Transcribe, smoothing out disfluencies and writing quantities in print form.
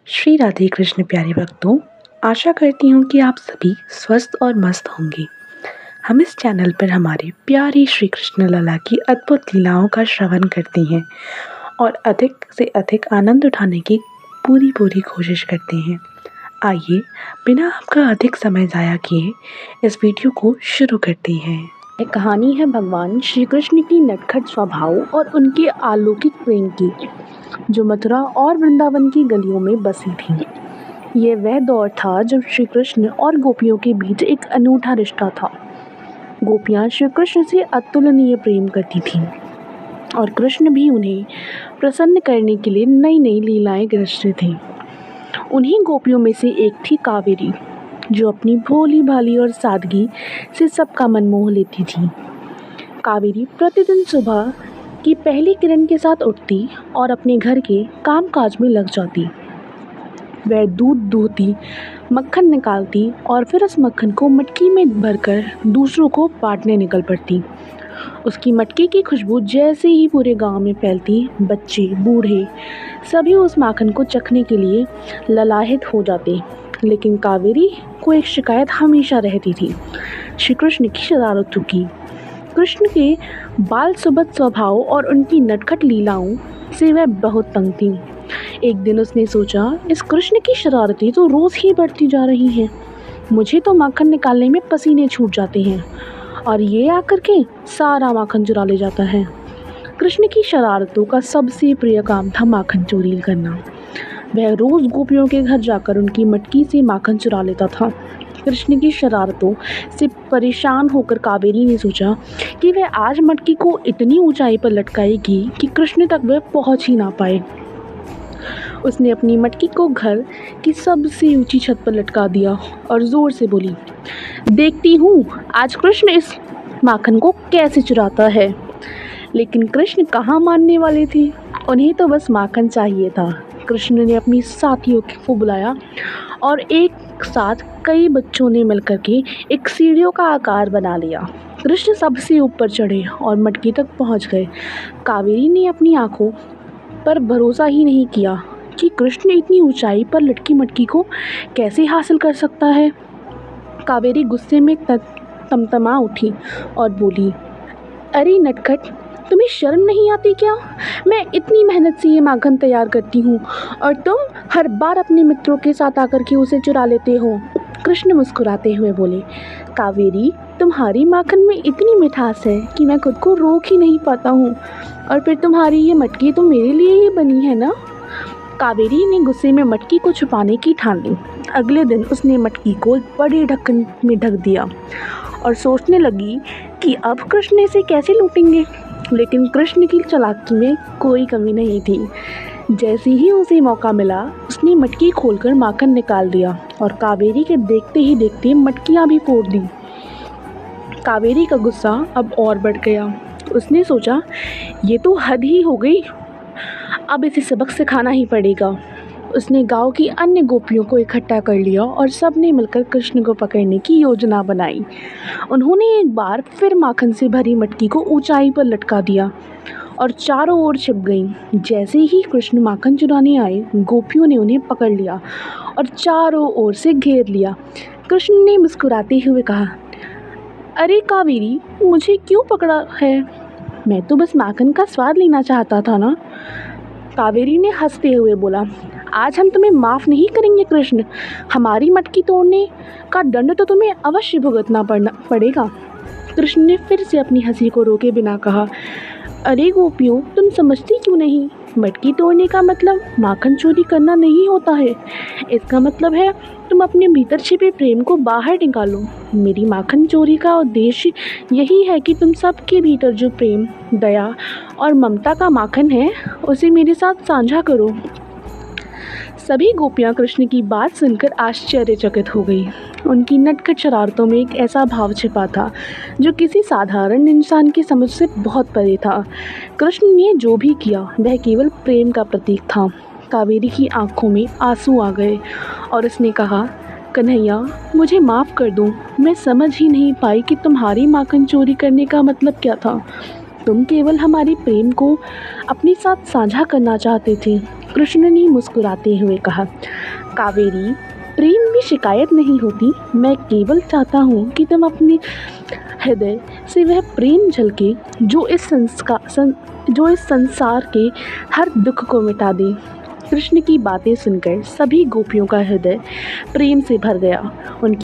श्री राधे कृष्ण प्यारे भक्तों, आशा करती हूँ कि आप सभी स्वस्थ और मस्त होंगे। हम इस चैनल पर हमारे प्यारे श्री कृष्ण लला की अद्भुत लीलाओं का श्रवण करते हैं और अधिक से अधिक आनंद उठाने की पूरी कोशिश करते हैं। आइए बिना आपका अधिक समय ज़ाया किए इस वीडियो को शुरू करते हैं। यह कहानी है भगवान श्री कृष्ण की नटखट स्वभाव और उनके अलौकिक प्रेम की, जो मथुरा और वृंदावन की गलियों में बसी थी। यह वह दौर था जब श्री कृष्ण और गोपियों के बीच एक अनूठा रिश्ता था। गोपियाँ श्री कृष्ण से अतुलनीय प्रेम करती थीं और कृष्ण भी उन्हें प्रसन्न करने के लिए नई नई लीलाएं रचते थे। उन्हीं गोपियों में से एक थी कावेरी, जो अपनी भोली भाली और सादगी से सबका मन मोह लेती थी। कावेरी प्रतिदिन सुबह की पहली किरण के साथ उठती और अपने घर के कामकाज में लग जाती। वह दूध दूहती, मक्खन निकालती और फिर उस मक्खन को मटकी में भरकर दूसरों को बांटने निकल पड़ती। उसकी मटकी की खुशबू जैसे ही पूरे गांव में फैलती, बच्चे बूढ़े सभी उस माखन को चखने के लिए ललाहित हो जाते। लेकिन कावेरी को एक शिकायत हमेशा रहती थी, श्री कृष्ण की शरारतों की। कृष्ण के बाल सुबह स्वभाव और उनकी नटखट लीलाओं से वह बहुत तंग थी। एक दिन उसने सोचा, इस कृष्ण की शरारतें तो रोज ही बढ़ती जा रही हैं। मुझे तो माखन निकालने में पसीने छूट जाते हैं और ये आकर के सारा माखन चुरा ले जाता है। कृष्ण की शरारतों का सबसे प्रिय काम था माखन चोरी करना। वह रोज गोपियों के घर जाकर उनकी मटकी से माखन चुरा लेता था। कृष्ण की शरारतों से परेशान होकर कावेरी ने सोचा कि वह आज मटकी को इतनी ऊंचाई पर लटकाएगी कि कृष्ण तक वह पहुंच ही ना पाए। उसने अपनी मटकी को घर की सबसे ऊंची छत पर लटका दिया और जोर से बोली, देखती हूँ आज कृष्ण इस माखन को कैसे चुराता है। लेकिन कृष्ण कहाँ मानने वाले थे, उन्हें तो बस माखन चाहिए था। कृष्ण ने अपनी साथियों को बुलाया और एक साथ कई बच्चों ने मिलकर के एक सीढ़ियों का आकार बना लिया। कृष्ण सबसे ऊपर चढ़े और मटकी तक पहुंच गए। कावेरी ने अपनी आंखों पर भरोसा ही नहीं किया कि कृष्ण इतनी ऊंचाई पर लटकी मटकी को कैसे हासिल कर सकता है। कावेरी गुस्से में तमतमा उठी और बोली, अरे नटखट, तुम्हें शर्म नहीं आती क्या? मैं इतनी मेहनत से ये माखन तैयार करती हूँ और तुम हर बार अपने मित्रों के साथ आकर के उसे चुरा लेते हो। कृष्ण मुस्कुराते हुए बोले, कावेरी, तुम्हारी माखन में इतनी मिठास है कि मैं खुद को रोक ही नहीं पाता हूँ। और फिर तुम्हारी ये मटकी तो मेरे लिए ही बनी है ना। कावेरी ने गुस्से में मटकी को छुपाने की ठान ली। अगले दिन उसने मटकी को बड़े ढक्कन में ढक दिया और सोचने लगी कि अब कृष्ण इसे कैसे लूटेंगे। लेकिन कृष्ण की चालाकी में कोई कमी नहीं थी। जैसे ही उसे मौका मिला, उसने मटकी खोलकर माखन निकाल दिया और कावेरी के देखते ही देखते मटकियां भी फोड़ दी। कावेरी का गुस्सा अब और बढ़ गया। उसने सोचा, ये तो हद ही हो गई, अब इसे सबक सिखाना ही पड़ेगा। उसने गांव की अन्य गोपियों को इकट्ठा कर लिया और सब ने मिलकर कृष्ण को पकड़ने की योजना बनाई। उन्होंने एक बार फिर माखन से भरी मटकी को ऊंचाई पर लटका दिया और चारों ओर छिप गईं। जैसे ही कृष्ण माखन चुराने आए, गोपियों ने उन्हें पकड़ लिया और चारों ओर से घेर लिया। कृष्ण ने मुस्कुराते हुए कहा, अरे कावेरी, मुझे क्यों पकड़ा है? मैं तो बस माखन का स्वाद लेना चाहता था ना। कावेरी ने हंसते हुए बोला, आज हम तुम्हें माफ़ नहीं करेंगे कृष्ण। हमारी मटकी तोड़ने का दंड तो तुम्हें अवश्य भुगतना पड़ेगा। कृष्ण ने फिर से अपनी हंसी को रोके बिना कहा, अरे गोपियों, तुम समझती क्यों नहीं? मटकी तोड़ने का मतलब माखन चोरी करना नहीं होता है। इसका मतलब है तुम अपने भीतर छिपे प्रेम को बाहर निकालो। मेरी माखन चोरी का उद्देश्य यही है कि तुम सबके भीतर जो प्रेम, दया और ममता का माखन है, उसे मेरे साथ साझा करो। सभी गोपियाँ कृष्ण की बात सुनकर आश्चर्यचकित हो गई। उनकी नटखट शरारतों में एक ऐसा भाव छिपा था जो किसी साधारण इंसान की समझ से बहुत परे था। कृष्ण ने जो भी किया वह केवल प्रेम का प्रतीक था। कावेरी की आंखों में आंसू आ गए और उसने कहा, कन्हैया, मुझे माफ़ कर दो। मैं समझ ही नहीं पाई कि तुम्हारी माखन चोरी करने का मतलब क्या था। तुम केवल हमारे प्रेम को अपने साथ साझा करना चाहते थे। कृष्ण ने मुस्कुराते हुए कहा, कावेरी, प्रेम में शिकायत नहीं होती। मैं केवल चाहता हूँ कि तुम अपने हृदय से वह प्रेम झलके जो इस संसार के हर दुख को मिटा दे। कृष्ण की बातें सुनकर सभी गोपियों का हृदय प्रेम से भर गया। उनकी